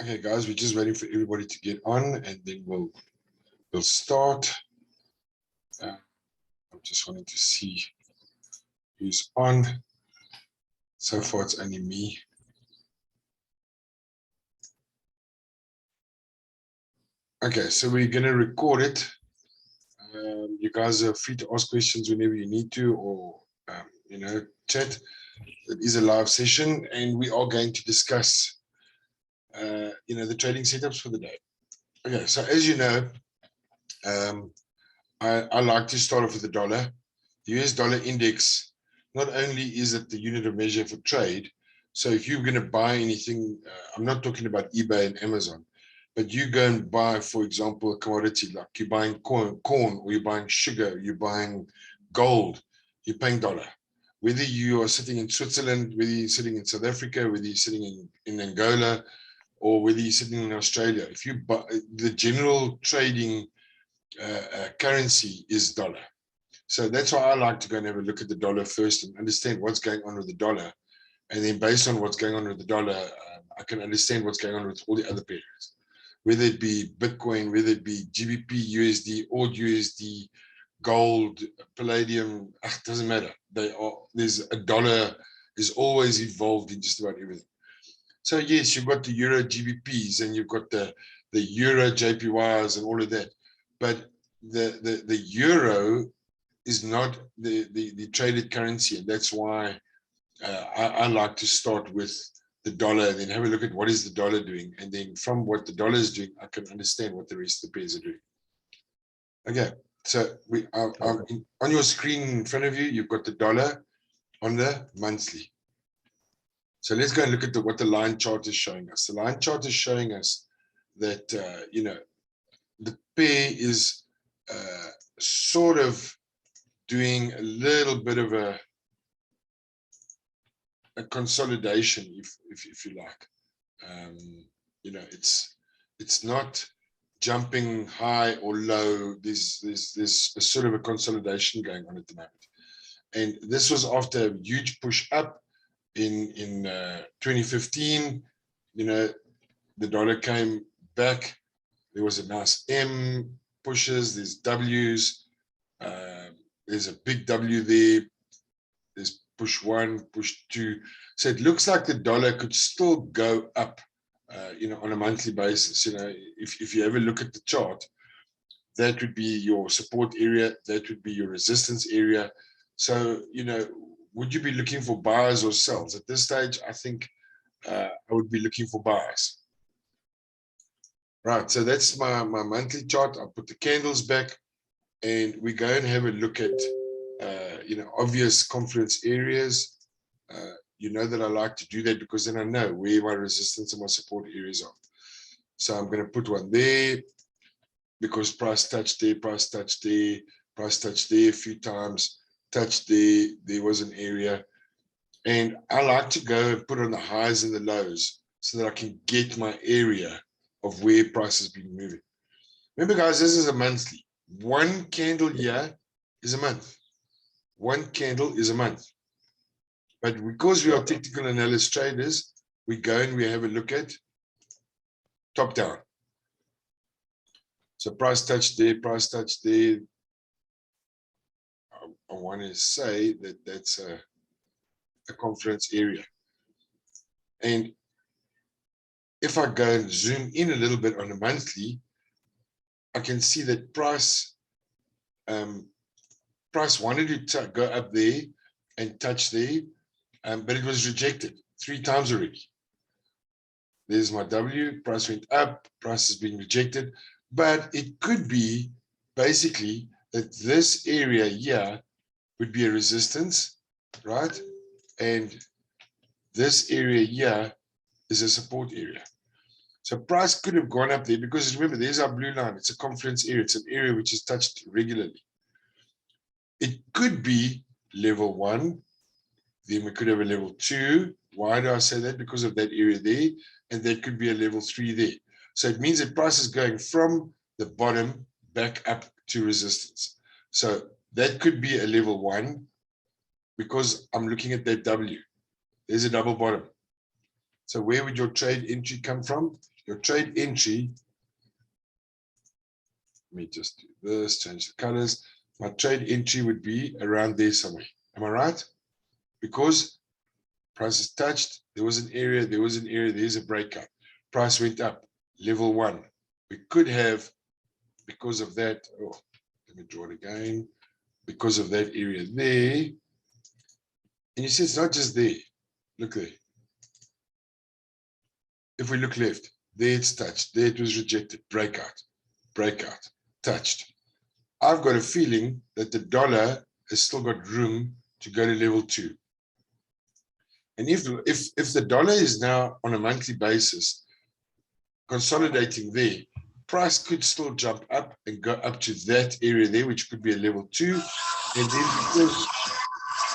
Okay, guys, we're just waiting for everybody to get on, and then we'll start. I'm just wanting to see who's on. So far, it's only me. Okay, so we're going to record it. You guys are free to ask questions whenever you need to, or chat. It is a live session, and we are going to discuss, the trading setups for the day. Okay, so as you know, I like to start off with the dollar. The US dollar index, not only is it the unit of measure for trade, so if you're going to buy anything, I'm not talking about eBay and Amazon, but you go and buy, for example, a commodity, like you're buying corn, or you're buying sugar, you're buying gold, you're paying dollar. Whether you are sitting in Switzerland, whether you're sitting in South Africa, whether you're sitting in Angola, or whether you're sitting in Australia, if you buy, the general trading currency is dollar. So that's why I like to go and have a look at the dollar first and understand what's going on with the dollar. And then based on what's going on with the dollar, I can understand what's going on with all the other pairs, whether it be Bitcoin, whether it be GBP, USD, AUD USD, gold, palladium, it doesn't matter. There's a dollar is always involved in just about everything. So yes, you've got the Euro GBPs and you've got the Euro JPYs and all of that. But the Euro is not the traded currency, and that's why I like to start with the dollar and then have a look at what is the dollar doing, and then from what the dollar is doing, I can understand what the rest of the pairs are doing. Okay, so on your screen in front of you, you've got the dollar on the monthly. So let's go and look at what the line chart is showing us. The line chart is showing us that the pair is sort of doing a little bit of a consolidation, if you like. It's not jumping high or low. There's a sort of a consolidation going on at the moment, and this was after a huge push up in 2015. The dollar came back. There was a nice M pushes. There's W's. There's a big W there. There's push one, push two. So it looks like the dollar could still go up, on a monthly basis. If you ever look at the chart, that would be your support area. That would be your resistance area. So, would you be looking for buyers or sells? At this stage, I think I would be looking for buyers. Right, so that's my monthly chart. I'll put the candles back, and we go and have a look at, obvious confluence areas. You know that I like to do that because then I know where my resistance and my support areas are. So I'm going to put one there because price touched there, price touched there, price touched there a few times, touched there, there was an area. And I like to go and put on the highs and the lows so that I can get my area of where price has been moving. Remember, guys, this is a monthly. One candle here is a month. One candle is a month. But because we are technical analysis traders, we go and we have a look at top down. So price touched there, price touched there. I want to say that that's a confluence area. And if I go and zoom in a little bit on a monthly, I can see that price wanted to go up there and touch there, but it was rejected 3 times already. There's my W, price went up, price has been rejected, but it could be basically that this area here would be a resistance, right? And this area here is a support area. So price could have gone up there because remember, there's our blue line. It's a confluence area. It's an area which is touched regularly. It could be level 1. Then we could have a level 2. Why do I say that? Because of that area there. And there could be a level 3 there. So it means that price is going from the bottom back up to resistance. So that could be a level 1 because I'm looking at that W. There's a double bottom. So where would your trade entry come from? your trade entry, let me just do this, change the colors. My trade entry would be around there somewhere. Am I right? Because price is touched, there was an area, there's a breakout. Price went up, level 1. We could have, because of that, oh, let me draw it again, because of that area there. And you see, it's not just there. Look there. If we look left, there it's touched, there it was rejected, breakout, breakout, touched. I've got a feeling that the dollar has still got room to go to level 2. And if the dollar is now on a monthly basis consolidating there, price could still jump up and go up to that area there, which could be a level 2. And then because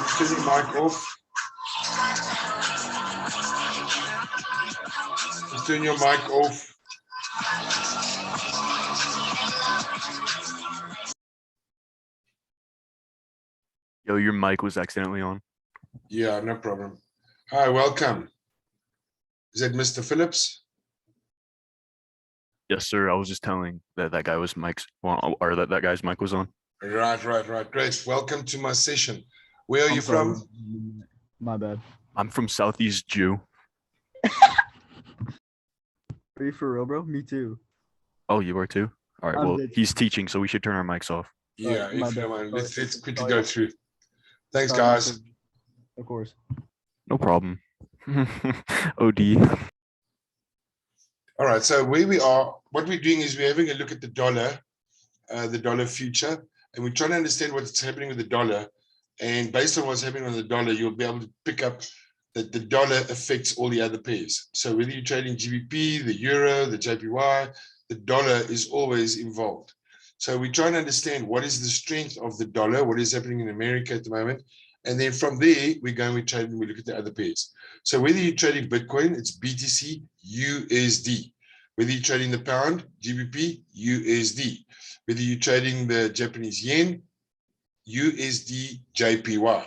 you turn your mic off, just turn your mic off. Yo, your mic was accidentally on. Yeah, no problem. Hi, welcome. Is that Mr. Phillips? Yes, sir. I was just telling that that guy was mic's, or that guy's mic was on. Right. Great. Welcome to my session. Where are you from? My bad. I'm from Southeast Jew. Are you for real, bro? Me too. Oh, you are too? All right. I'm Well, dead. he's teaching, so we should turn our mics off. Yeah, Right, my if you don't bad. mind, let's quickly Sorry. go through. Thanks, Sorry, guys. Of course. No problem. OD. All right, so where we are, what we're doing is we're having a look at the dollar future, and we're trying to understand what's happening with the dollar. And based on what's happening on the dollar, you'll be able to pick up that the dollar affects all the other pairs. So whether you're trading GBP, the euro, the JPY, the dollar is always involved. So we're trying to understand what is the strength of the dollar, what is happening in America at the moment. And then from there, we go and we trade and we look at the other pairs. So whether you're trading Bitcoin, it's BTC, USD. Whether you're trading the pound, GBP, USD. Whether you're trading the Japanese yen, USD, JPY.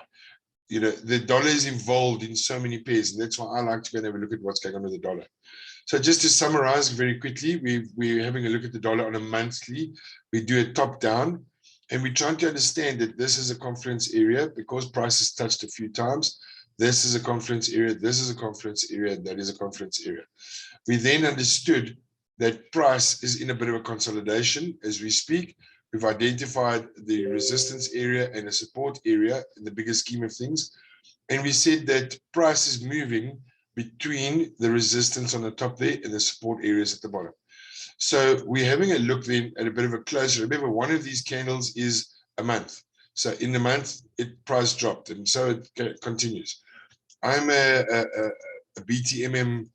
You know, the dollar is involved in so many pairs, and that's why I like to go and have a look at what's going on with the dollar. So just to summarize very quickly, we're having a look at the dollar on a monthly. We do a top down, and we're trying to understand that this is a confluence area because price is touched a few times. This is a confluence area, this is a confluence area, and that is a confluence area. We then understood that price is in a bit of a consolidation as we speak. We've identified the resistance area and a support area in the bigger scheme of things. And we said that price is moving between the resistance on the top there and the support areas at the bottom. So we're having a look then at a bit of a closure. Remember, one of these candles is a month. So in the month, price dropped, and so it continues. I'm a BTMM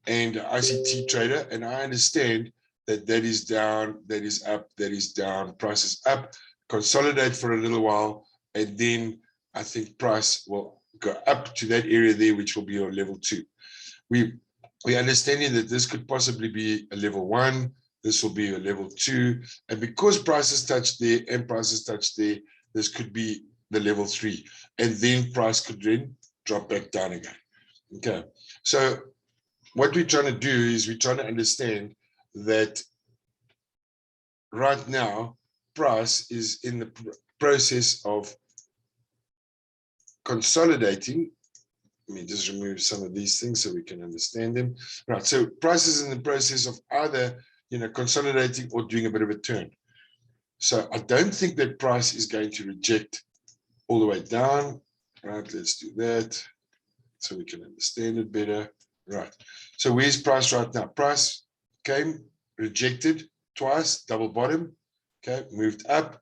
and ICT trader, and I understand that that is down, that is up, that is down, price is up, consolidate for a little while, and then I think price will go up to that area there, which will be your level 2. We understanding that this could possibly be a level 1, this will be a level 2, and because prices touched there and prices touched there, this could be the level 3, and then price could then drop back down again. Okay, so what we're trying to do is we're trying to understand that right now price is in the process of consolidating. Let me just remove some of these things so we can understand them. Right, so price is in the process of either consolidating or doing a bit of a turn. So I don't think that price is going to reject all the way down. Right, let's do that so we can understand it better. Right, so where's price right now? Price came, rejected twice, double bottom, okay, moved up.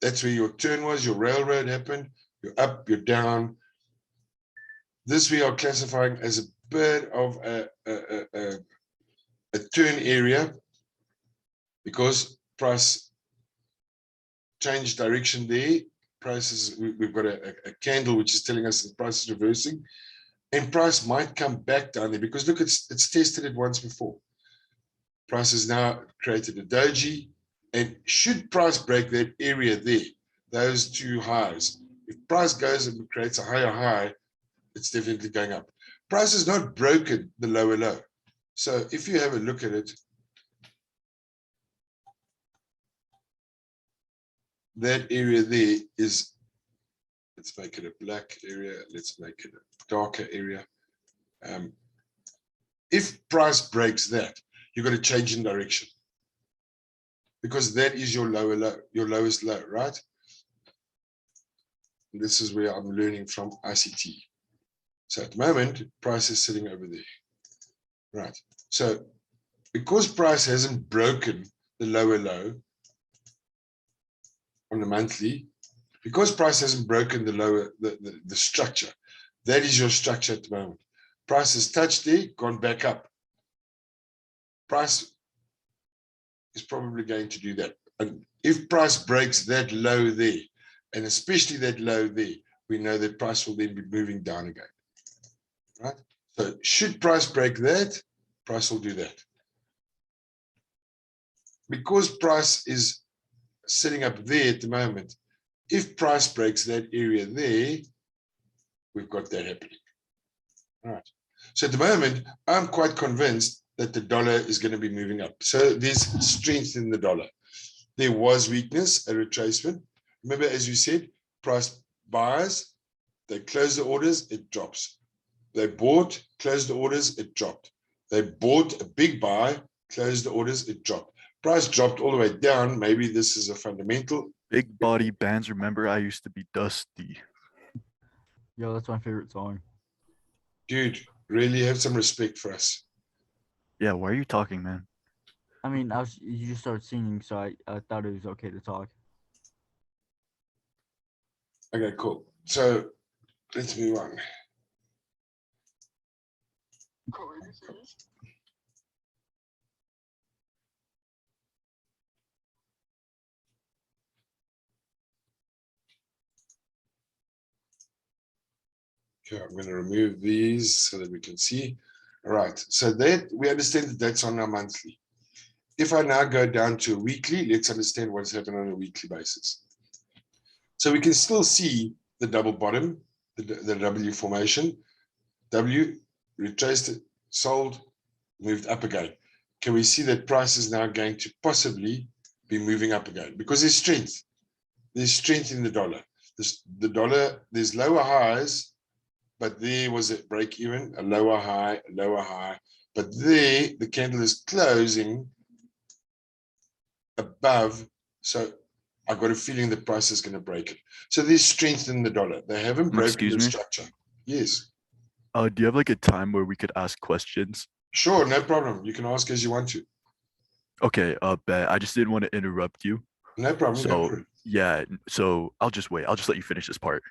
That's where your turn was, your railroad happened, you're up, you're down. This we are classifying as a bit of a turn area because price changed direction there. Prices, we've got a candle which is telling us the price is reversing. And price might come back down there because look, it's tested it once before. Price has now created a doji, and should price break that area there, those two highs, if price goes and creates a higher high, it's definitely going up. Price has not broken the lower low. So if you have a look at it, that area there is, let's make it a black area. Let's make it a darker area. If price breaks that, you've got to change in direction because that is your lower low, your lowest low, right? And this is where I'm learning from ICT. So at the moment, price is sitting over there, right? So because price hasn't broken the lower low on the monthly, because price hasn't broken the lower, the structure, that is your structure at the moment. Price has touched there, gone back up. Price is probably going to do that. And if price breaks that low there, and especially that low there, we know that price will then be moving down again, right? So should price break that, price will do that. Because price is sitting up there at the moment, if price breaks that area there, we've got that happening. All right. So at the moment, I'm quite convinced that the dollar is going to be moving up. So there's strength in the dollar. There was weakness, a retracement. Remember, as you said, price buys, they close the orders, it drops. They bought, closed the orders, it dropped. They bought a big buy, closed the orders, it dropped. Price dropped all the way down. Maybe this is a fundamental. Big body bands. Remember, I used to be dusty. Yo, that's my favorite song. Dude, really have some respect for us. Yeah, why are you talking, man? I mean, you just started singing, so I thought it was okay to talk. Okay, cool. So let's move on. Okay, I'm going to remove these so that we can see. All right, so that we understand that that's on our monthly. If I now go down to a weekly, let's understand what's happening on a weekly basis. So we can still see the double bottom, the W formation. W retraced it, sold, moved up again. Can we see that price is now going to possibly be moving up again? Because there's strength. There's strength in the dollar. The dollar, there's lower highs, but there was a break even, a lower high, a lower high. But there, the candle is closing above. So I've got a feeling the price is going to break it. So there's strength in the dollar. They haven't broken Excuse the me? structure. Yes. Do you have like a time where we could ask questions? Sure, no problem. You can ask as you want to. Okay, bet. I just didn't want to interrupt you. No problem. Go So for it. yeah, so I'll just wait. I'll just let you finish this part.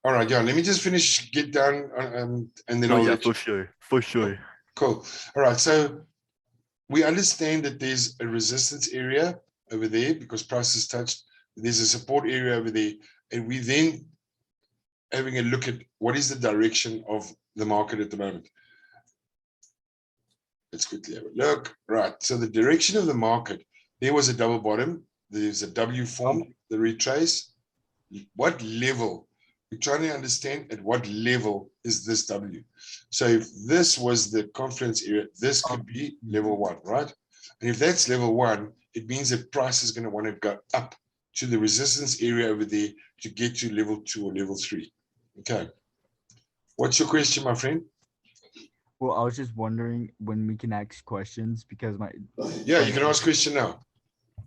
All right, yeah. Let me just finish, get down, and then Oh I'll yeah, let you. for sure, for sure. Cool. All right. So we understand that there's a resistance area over there because price is touched. There's a support area over there, and we then having a look at what is the direction of the market at the moment. Let's quickly have a look. Right. So the direction of the market, there was a double bottom. There's a W formed, the retrace. What level? We're trying to understand at what level is this W. So if this was the confluence area, this could be level 1, right? And if that's level 1, it means that price is going to want to go up to the resistance area over there to get to level 2 or level 3. Okay. What's your question, my friend? Well, I was just wondering when we can ask questions because Yeah, you can ask question now.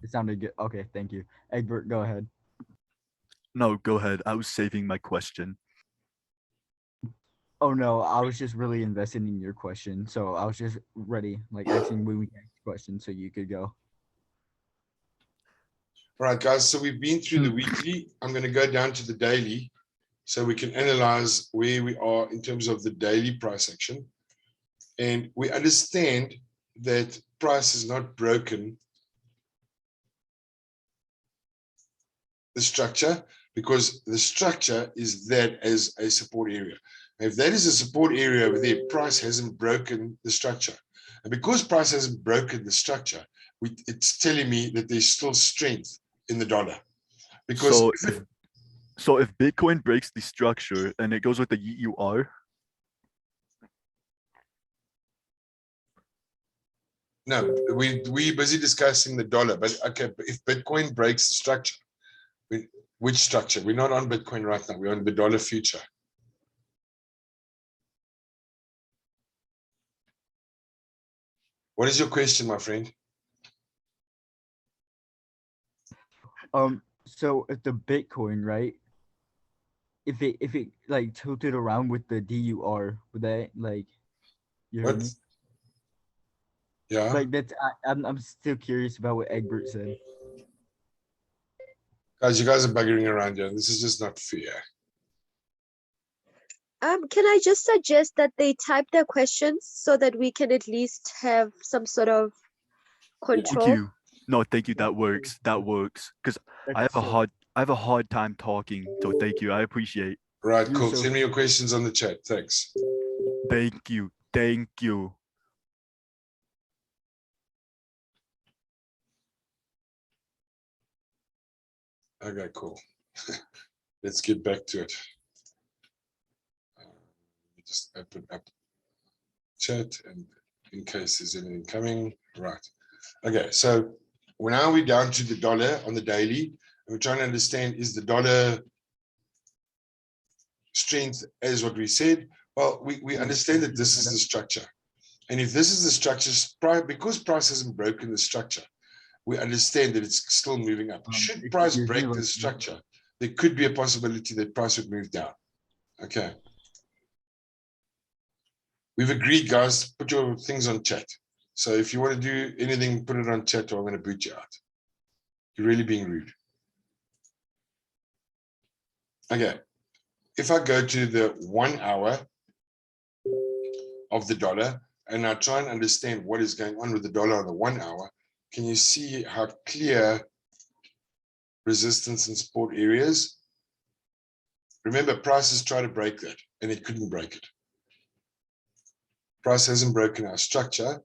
it sounded good. Okay, thank you. Egbert, go ahead. No, go ahead. I was saving my question. Oh no, I was just really invested in your question, so I was just ready, like asking when we can ask questions, so you could go. All right, guys. So we've been through the weekly. I'm going to go down to the daily so we can analyze where we are in terms of the daily price action. And we understand that price is not broken the structure because the structure is that as a support area. If that is a support area over there, price hasn't broken the structure. And because price hasn't broken the structure, it's telling me that there's still strength in the dollar. Because So if Bitcoin breaks the structure and it goes with the EUR, No, we busy discussing the dollar, but okay, but if Bitcoin breaks the structure, which structure? We're not on Bitcoin right now. We're on the dollar future. What is your question, my friend? So if the Bitcoin, right? If it like tilted around with the DUR, would that like you heard What? me? Yeah, Like that's I'm still curious about what Egbert said. guys, you guys are buggering around here. This is just not fair. Can I just suggest that they type their questions so that we can at least have some sort of Thank control? you. No, thank you. That works. That works. Because I have a So hard time talking. So thank you. I appreciate. Right, You're cool. so- Send me your questions on the chat. Thanks. Thank you. Thank you. Okay, cool. Let's get back to it. Just open up chat, and in case there's anything coming, right. Okay, so now we're down to the dollar on the daily, and we're trying to understand, is the dollar strength as what we said? Well, we understand that this is the structure. And if this is the structure, because price hasn't broken the structure, we understand that it's still moving up. Should if price you break hear, the like, structure, there could be a possibility that price would move down. Okay. We've agreed, guys, put your things on chat. So if you want to do anything, put it on chat or I'm going to boot you out. You're really being rude. Okay. If I go to the 1 hour of the dollar and I try and understand what is going on with the dollar on the 1 hour, can you see how clear resistance and support areas? Remember, prices try to break that and it couldn't break it. Price hasn't broken our structure.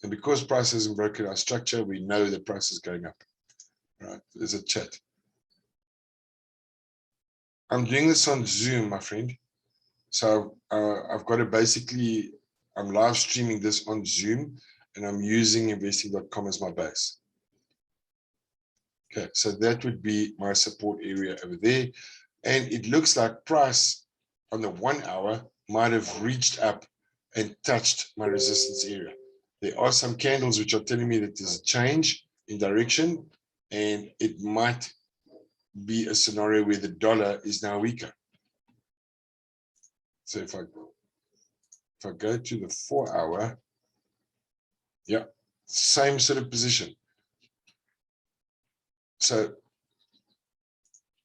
And because price hasn't broken our structure, we know the price is going up. Right? There's a chat. I'm doing this on Zoom, my friend. So I've got to basically, I'm live streaming this on Zoom and I'm using investing.com as my base. Okay, so that would be my support area over there. And it looks like price on the 1 hour might have reached up and touched my resistance area. There are some candles which are telling me that there's a change in direction and it might be a scenario where the dollar is now weaker. So if I go to the 4 hour, yeah, same sort of position. So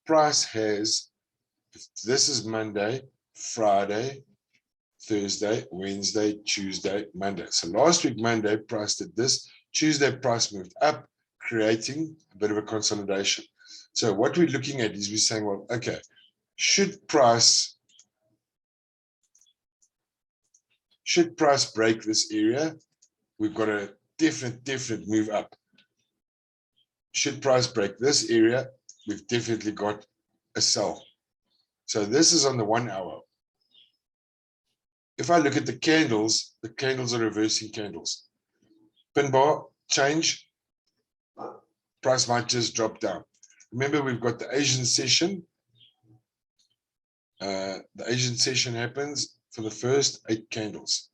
price has, this is Monday, Friday, Thursday, Wednesday, Tuesday, Monday. So last week, Monday, price did this. Tuesday, price moved up, creating a bit of a consolidation. So what we're looking at is we're saying, well, okay, should price break this area, we've got a definite move up. Should price break this area, we've definitely got a sell. So this is on the 1 hour. If I look at the candles are reversing candles. Pin bar change, price might just drop down. Remember, we've got the Asian session. The Asian session happens for the first 8 candles.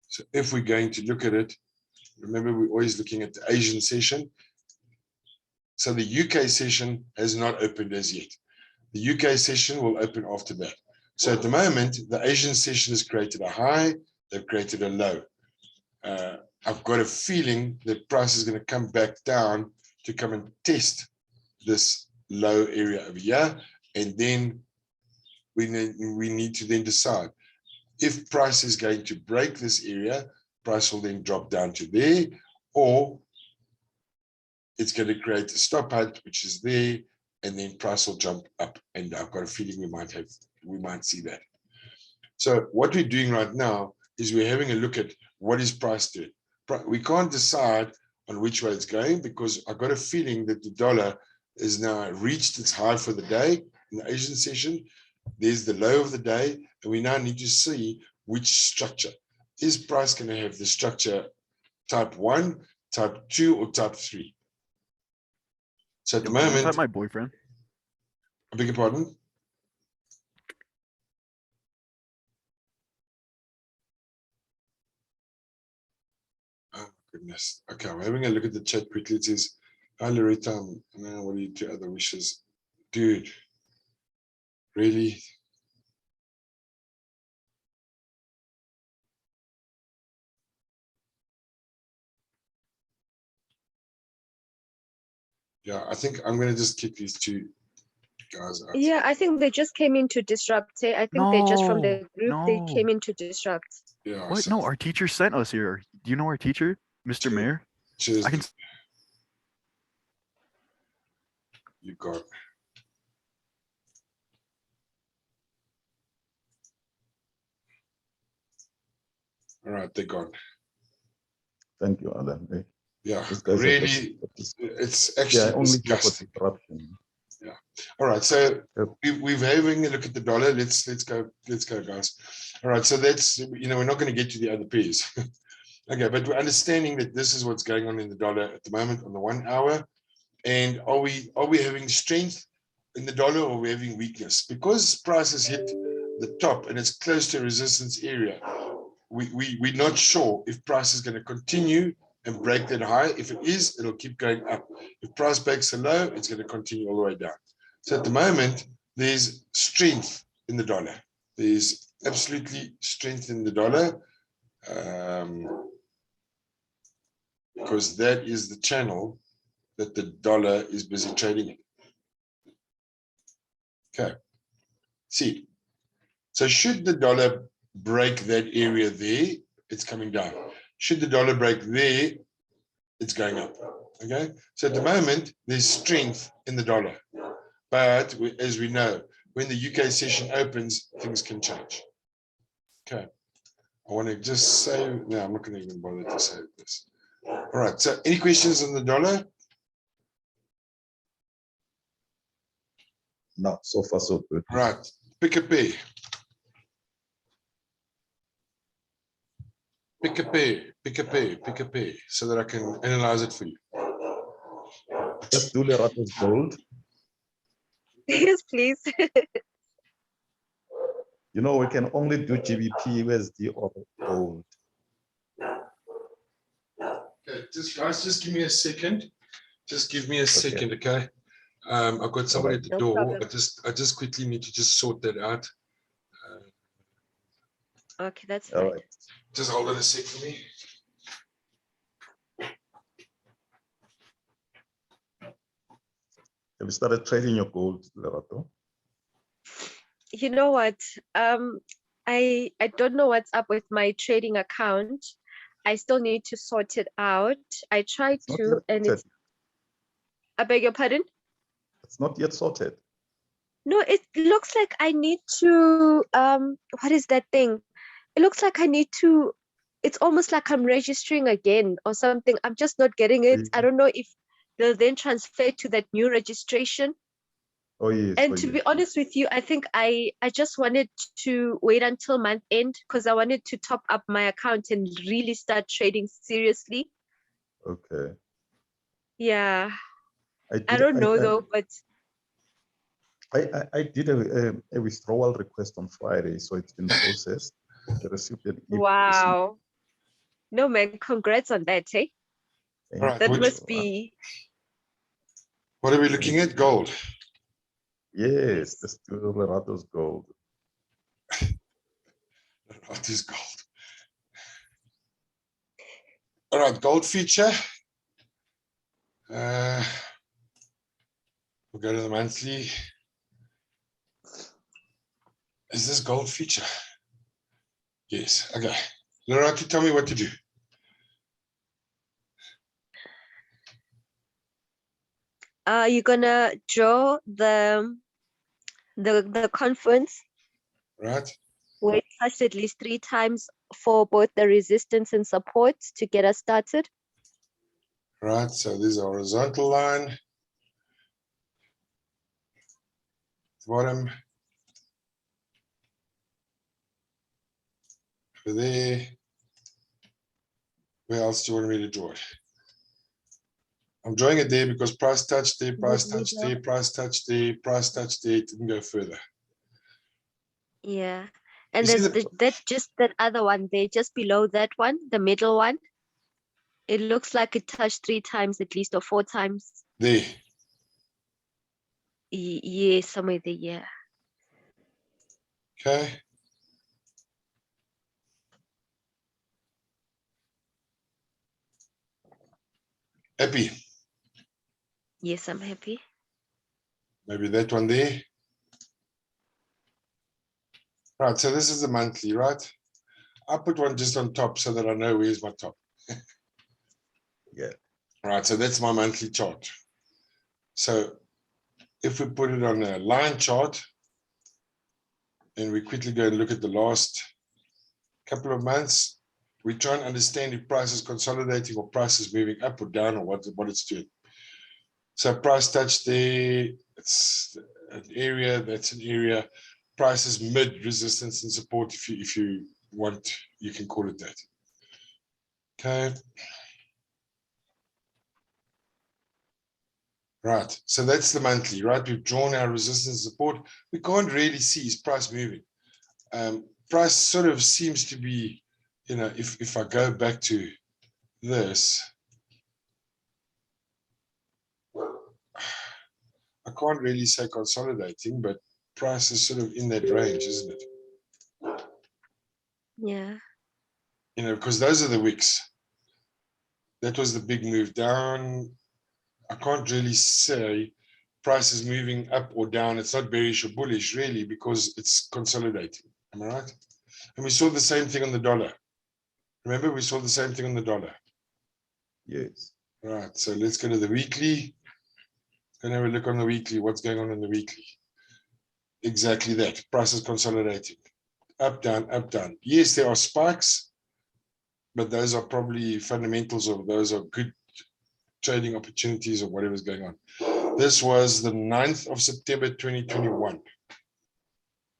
So if we're going to look at it, remember, we're always looking at the Asian session. So the UK session has not opened as yet. The UK session will open after that. So at the moment, the Asian session has created a high, they've created a low. I've got a feeling that price is going to come back down to come and test this low area over here. And then we need to then decide if price is going to break this area, price will then drop down to there, or it's going to create a stop hunt, which is there, and then price will jump up. And I've got a feeling we might see that. So what we're doing right now is we're having a look at what is price doing. We can't decide on which way it's going because I've got a feeling that the dollar is now reached its high for the day in the Asian session. there's the low of the day, and we now need to see which structure. Is price going to have the structure type 1, type 2, or type 3? So at the Yo, can I moment, invite my boyfriend? I beg your pardon? Oh, goodness. Okay, I'm having a look at the chat quickly. It says, hi, Loretta. What are your other wishes? Dude, really? Yeah, I think I'm going to just kick these two guys out. Yeah, I think they just came in to disrupt. Eh? I think they're just from the group. They No. came in to disrupt. Yeah. What? So No, our teacher sent us here. Do you know our teacher, Mr. Mayor? cheers. I can. You got. All right, they're gone. Thank you, Alan. Yeah, These guys are just, really, it's actually only here for disgusting. disruption. Yeah. All right, so Yep. we're having a look at the dollar. Let's go, guys. All right, so that's, we're not going to get to the other pairs. Okay, but we're understanding that this is what's going on in the dollar at the moment on the 1 hour. And are we having strength in the dollar, or are we having weakness? Because prices hit the top and it's close to resistance area, we're not sure if price is going to continue and break that high. If it is, it'll keep going up. If price breaks a low, it's going to continue all the way down. So at the moment, there's strength in the dollar. There's absolutely strength in the dollar, because that is the channel that the dollar is busy trading in. Okay. See, so should the dollar break that area there, it's coming down. Should the dollar break there, it's going up. Okay, so at the moment there's strength in the dollar, but as we know, when the UK session opens, things can change. Okay, I want to just say, no, I'm not going to even bother to say this. All right, so any questions on the dollar? No, so far so good. Right, pick a pair. Pick a pair, pick a pair, pick a pair, so that I can analyze it for you. Let's do Lerato's gold. Yes, please. You know, we can only do GBP, USD, or gold. Okay, guys, just give me a second. Just give me a second, okay? I've got somebody at the No door. problem. I just quickly need to just sort that out. Okay, that's All fine. right. Just hold on a sec for me. Have you started trading your gold, Lerato? You know what? I don't know what's up with my trading account. I still need to sort it out. I tried It's not to, yet and sorted. I beg your pardon? It's not yet sorted. No, it looks like I need to, what is that thing? It looks like I need to, it's almost like I'm registering again or something. I'm just not getting it. I don't know if they'll then transfer to that new registration. Oh, yes. And oh, to yes. be honest with you, I think I just wanted to wait until month end because I wanted to top up my account and really start trading seriously. Okay. Yeah, I I don't know I, though, but I did a withdrawal request on Friday, so it's been processed. I received an email. wow. No man, congrats on that, eh? Thank All right, That you. must be, what are we looking at? Gold. Yes, let's do Lerato's gold. What is gold? All right, gold feature. We'll go to the monthly. Is this gold feature? Yes. Okay. Lorati, tell me what to do. you're gonna draw the conference Right. where it touched at least 3 times for both the resistance and support to get us started. Right. So there's a horizontal line. Bottom. there. Where else do you want me to draw it? I'm drawing it there because price touched there, price touched there, price touched there, price touched there. It didn't go further. Yeah. And You see there's that other one there, just below that one, the middle one. It looks like it touched 3 times at least, or 4 times. There. Yeah, somewhere there, yeah. Okay. Happy. Yes, I'm happy. Maybe that one there. Right, so this is the monthly, right? I'll put one just on top so that I know where's my top. Yeah. Right, so that's my monthly chart. So if we put it on a line chart, and we quickly go and look at the last couple of months, we try and understand if price is consolidating or price is moving up or down or what it's doing. So price touch there, it's an area, that's an area. Price is mid resistance and support if you want, you can call it that. Okay. Right, so that's the monthly, right? We've drawn our resistance support. We can't really see is price moving. Price sort of seems to be, you know, if I go back to this, I can't really say consolidating, but price is sort of in that range, isn't it? Yeah. You know, because those are the wicks. That was the big move down. I can't really say price is moving up or down. It's not bearish or bullish really because it's consolidating. Am I right? And we saw the same thing on the dollar. Remember, we saw the same thing on the dollar. Yes. Right, so let's go to the weekly. Let's have a look on the weekly. What's going on in the weekly? Exactly that. Price is consolidating. Up, down, up, down. Yes, there are spikes, but those are probably fundamentals or those are good trading opportunities or whatever's going on. This was the 9th of September 2021.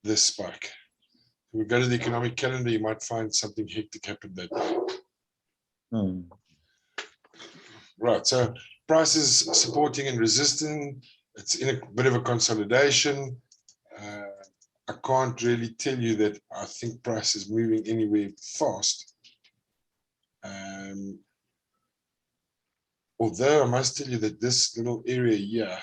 This spike. If we go to the economic calendar, you might find something hectic happened that day. Right, so price is supporting and resisting. It's in a bit of a consolidation. I can't really tell you that I think price is moving anywhere fast. Although I must tell you that this little area here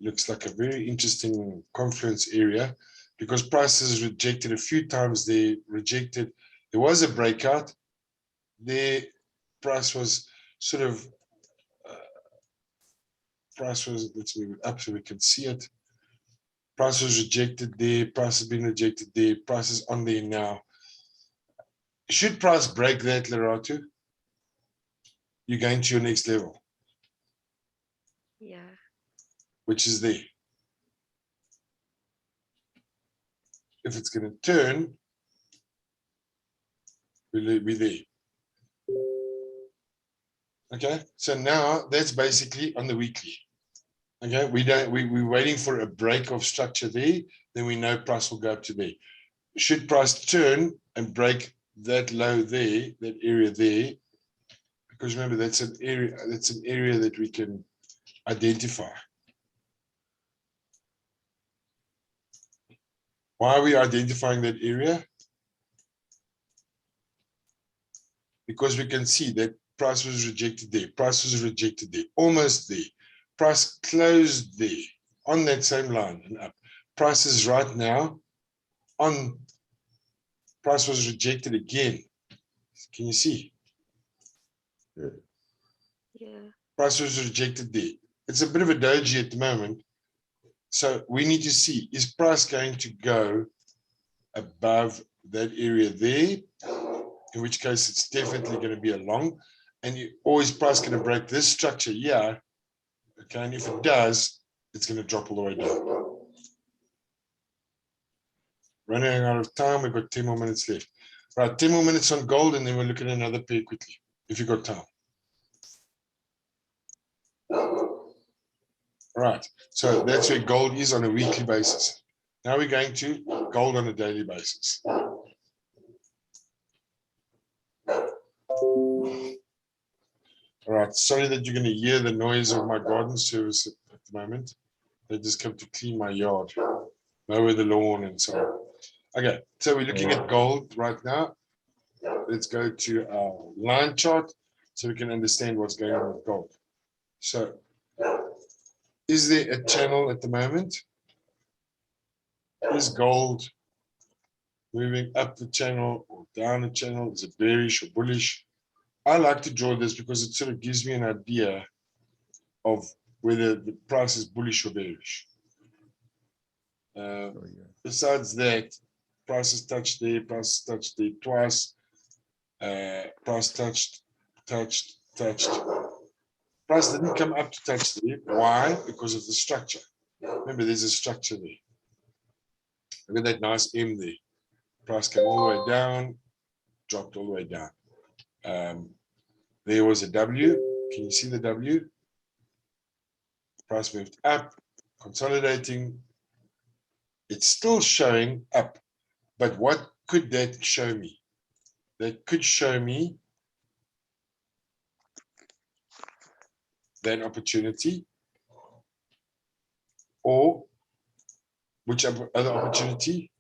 looks like a very interesting confluence area because price is rejected a few times. They rejected. There was a breakout. There, price was sort of. Price was. Let's move it up so we can see it. Price was rejected there. Price has been rejected there. Price is on there now. Should price break that, Lerato, you're going to your next level. Yeah. Which is there. If it's going to turn, we'll be there. Okay, so now that's basically on the weekly. Okay, we're waiting for a break of structure there, then we know price will go up to there. Should price turn and break that low there, that area there, because remember that's an area that we can identify. Why are we identifying that area? Because we can see that price was rejected there, price was rejected there, almost there. Price closed there on that same line and up. Price is right now on, price was rejected again. Can you see? Yeah. Price was rejected there. It's a bit of a doji at the moment. So we need to see, is price going to go above that area there? In which case it's definitely going to be a long. And you always price going to break this structure here. Okay, and if it does, it's going to drop all the way down. Running out of time, we've got 10 more minutes left. Right, 10 more minutes on gold, and then we'll look at another pair quickly, if you've got time. Right, so that's where gold is on a weekly basis. Now we're going to gold on a daily basis. All right, sorry that you're going to hear the noise of my garden service at the moment. They just come to clean my yard, mow the lawn and so on. Okay, so we're looking at gold right now. Let's go to our line chart so we can understand what's going on with gold. So, is there a channel at the moment? Is gold moving up the channel or down the channel? Is it bearish or bullish? I like to draw this because it sort of gives me an idea of whether the price is bullish or bearish. Besides that, prices touched there, prices touched there twice. Price touched. Price didn't come up to touch there. Why? Because of the structure. Remember, there's a structure there. Look at that nice M there. Price came all the way down, dropped all the way down. There was a W. Can you see the W? Price moved up, consolidating. It's still showing up. But what could that show me? That could show me that opportunity, or which other opportunity?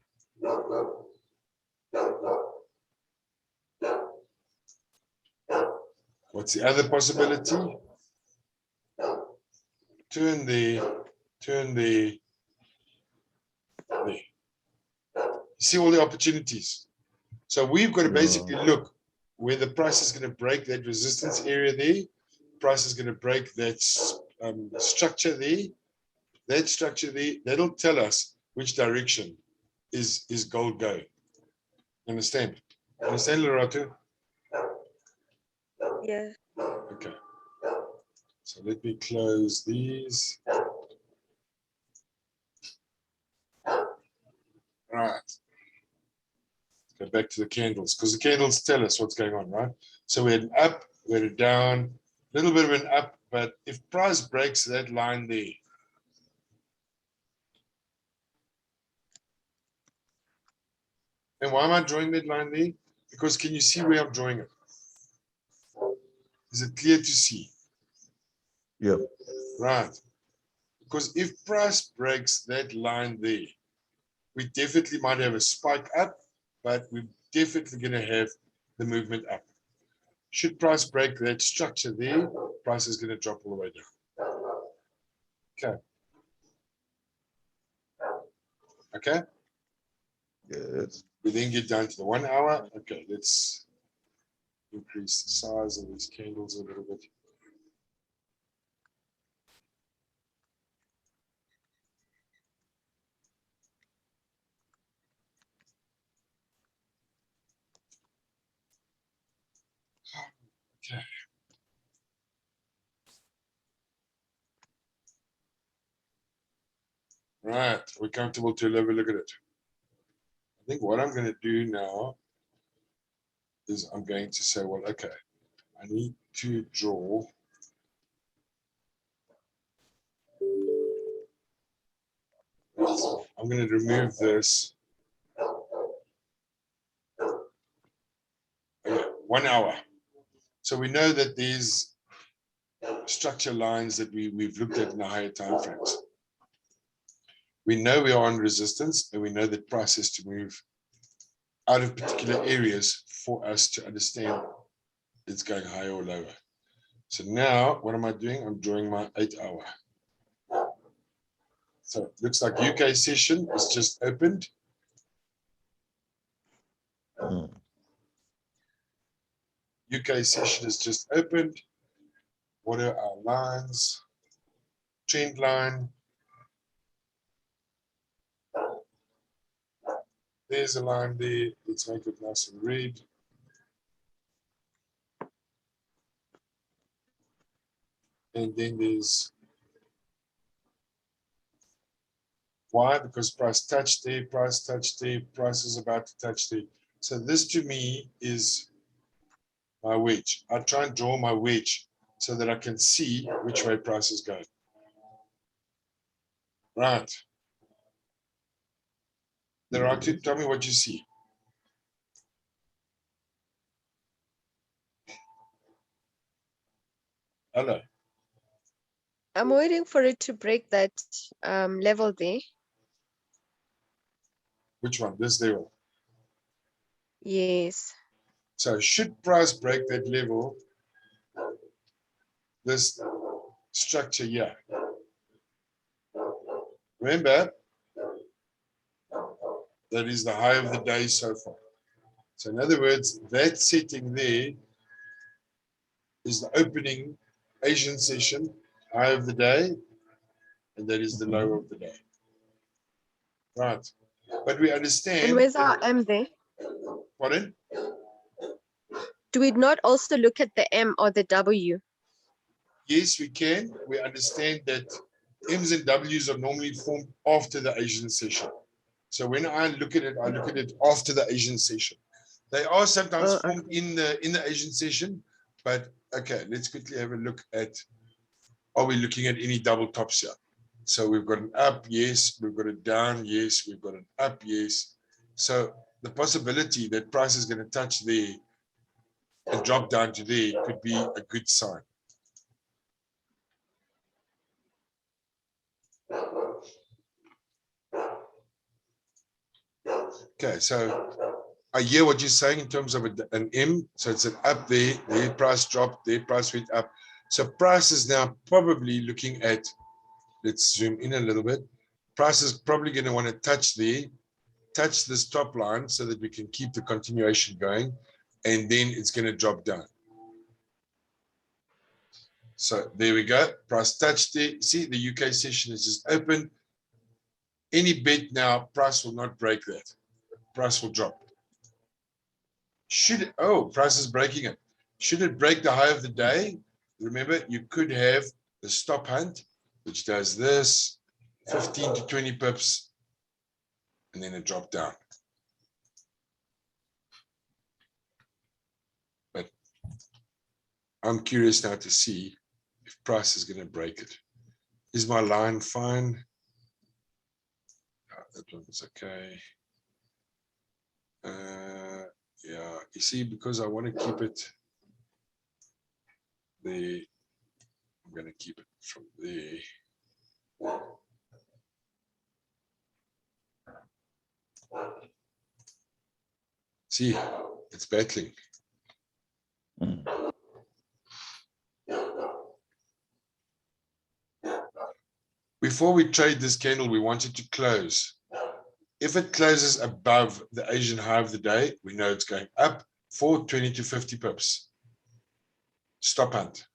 What's the other possibility? Turn there. There. You see all the opportunities. So we've got to basically look where the price is going to break that resistance area there. Price is going to break that structure there. That structure there, that'll tell us which direction is gold going. Understand? Understand, Lerato? Yeah. Okay. So let me close these. All right. Go back to the candles, because the candles tell us what's going on, right? So we had an up, we had a down, a little bit of an up, but if price breaks that line there, and why am I drawing that line there? Because can you see where I'm drawing it? Is it clear to see? Yep. Right. Because if price breaks that line there, we definitely might have a spike up, but we're definitely going to have the movement up. Should price break that structure there, price is going to drop all the way down. Okay. Okay. Yes. We then get down to the 1 hour. Okay, let's increase the size of these candles a little bit. Okay. Right, we're comfortable to have a look at it. I think what I'm going to do now is I'm going to say, well, okay, I need to draw I'm going to remove this. Okay, 1 hour. So we know that these structure lines that we've looked at in the higher time frames. We know we are on resistance, and we know that price has to move out of particular areas for us to understand it's going higher or lower. So now what am I doing? I'm drawing my 8 hour. So it looks like UK session is just opened. UK session is just opened. What are our lines? Trend line. There's a line there. Let's make it nice and red. And then there's why? Because price touched there, price touched there, price is about to touch there. So this to me is my wedge. I try and draw my wedge so that I can see which way price is going. Right. Lerato, tell me what you see. Hello. I'm waiting for it to break that level there. Which one? This level. Yes. So should price break that level, this structure here. Remember, that is the high of the day so far. So in other words, that setting there is the opening Asian session, high of the day, and that is the low of the day. Right. But we understand. And where's our M there? Pardon? Do we not also look at the M or the W? Yes, we can. We understand that M's and W's are normally formed after the Asian session. So when I look at it after the Asian session. They are sometimes Oh, formed in the Asian session, but okay, let's quickly have a look at, are we looking at any double tops here? So we've got an up, yes, we've got a down, yes, we've got an up, yes. So the possibility that price is going to touch there and drop down to there could be a good sign. Okay, so I hear what you're saying in terms of an M. So it's an up there, their price dropped, their price went up. So price is now probably looking at, let's zoom in a little bit. Price is probably going to want to touch there, touch this top line so that we can keep the continuation going. And then it's going to drop down. So there we go. Price touched there. See, the UK session is just open. Any bet now, price will not break that. Price will drop. Should, oh, price is breaking it. Should it break the high of the day? Remember, you could have the stop hunt, which does this, 15 to 20 pips, and then it dropped down. But I'm curious now to see if price is going to break it. Is my line fine? Oh, that one's okay. Yeah, you see, because I want to keep it there, I'm going to keep it from there. See, it's battling. Before we trade this candle, we want it to close. If it closes above the Asian high of the day, we know it's going up for 20 to 50 pips. Stop hunt.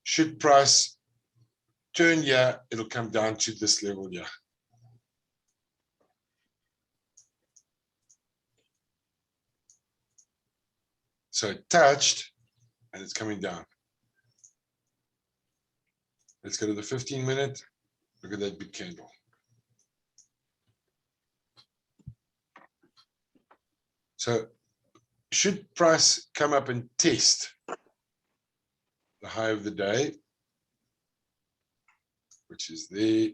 Should price turn here, it'll come down to this level here. So it touched and it's coming down. Let's go to the 15-minute. Look at that big candle. So should price come up and test the high of the day, which is there.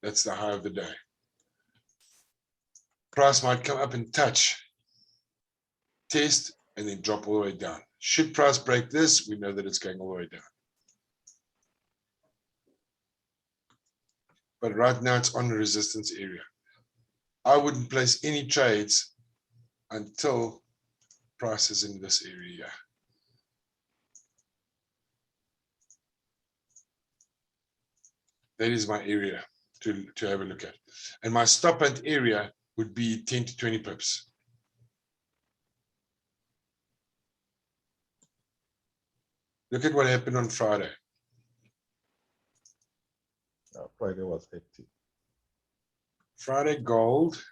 That's the high of the day. Price might come up and touch, test, and then drop all the way down. Should price break this, we know that it's going all the way down. But right now it's on the resistance area. I wouldn't place any trades until price is in this area. That is my area to have a look at. And my stop hunt area would be 10 to 20 pips. Look at what happened on Friday. Friday was hectic. Friday gold